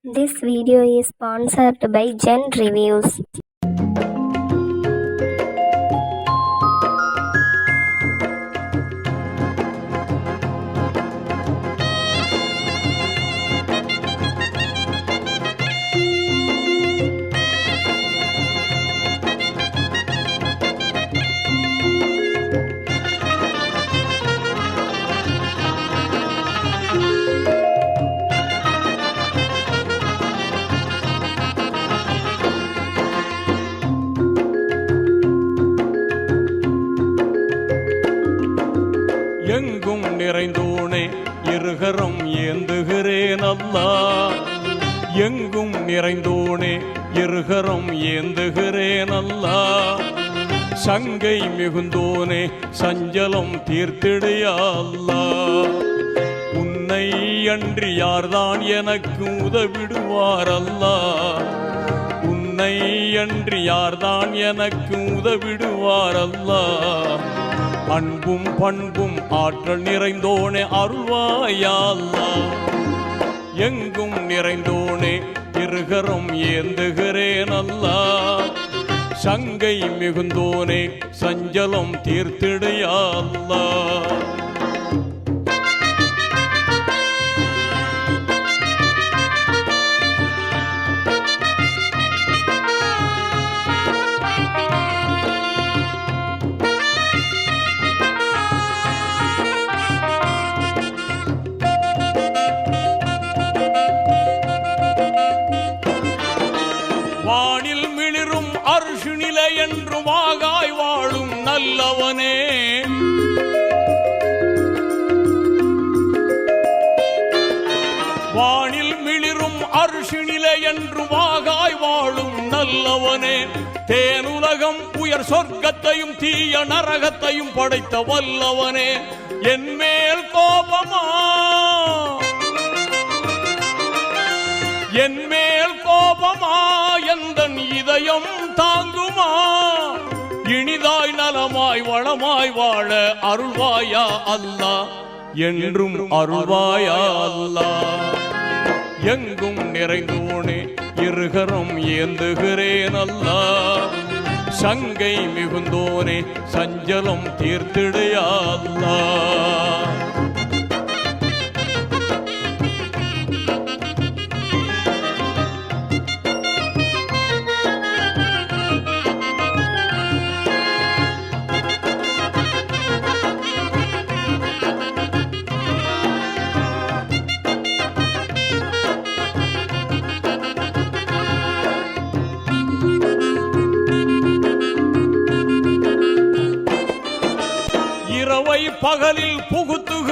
This video is sponsored by Gen Reviews. எங்கும் நிறைந்தோனே இருகரம் ஏந்துகிறேன் அல்லா. எங்கும் நிறைந்தோனே இருகரம் ஏந்துகிறேன் அல்லா. சங்கை மிகுந்தோனே சஞ்சலம் தீர்த்திடையா அல்லா. உன்னை அன்றி யார்தான் எனக்கு உதவிடுவார் அல்லா. உன்னை அன்றி யார்தான் எனக்கு உதவிடுவார் அல்லா. அன்பும் பண்பும் ஆற்றல் நிறைந்தோனே அருள்வாயா அல்லாஹ். எங்கும் நிறைந்தோனே இருகரம் ஏந்துகிறேன் அல்லாஹ். சங்கை மிகுந்தோனே சஞ்சலம் தீர்த்திடையா அல்லாஹ். வானில் மிளிரும் அர்ஷு நிலை என்று வாகாய் வாழும் நல்லவனே. வானில் மிளிரும் அர்ஷு நிலை என்று வாகாய் வாழும் நல்லவனே. தேனுலகம் உயர் சொர்க்கத்தையும் தீய நரகத்தையும் படைத்த வல்லவனே. என்மேல் கோபமா என்மேல் கோபமா எந்தன் இதயம் தாங்குமா. இனிதாய் நலமாய் வளமாய் வாழ அருள்வாயா அல்லாஹ். என்றும் அருள்வாயா அல்லாஹ். எங்கும் நிறைந்தோனே இருகரம் ஏந்துகிறேன் அல்லாஹ். சங்கை மிகுந்தோனே சஞ்சலம் தீர்த்திடையா அல்லாஹ். இரவை பகலில் புகுத்துக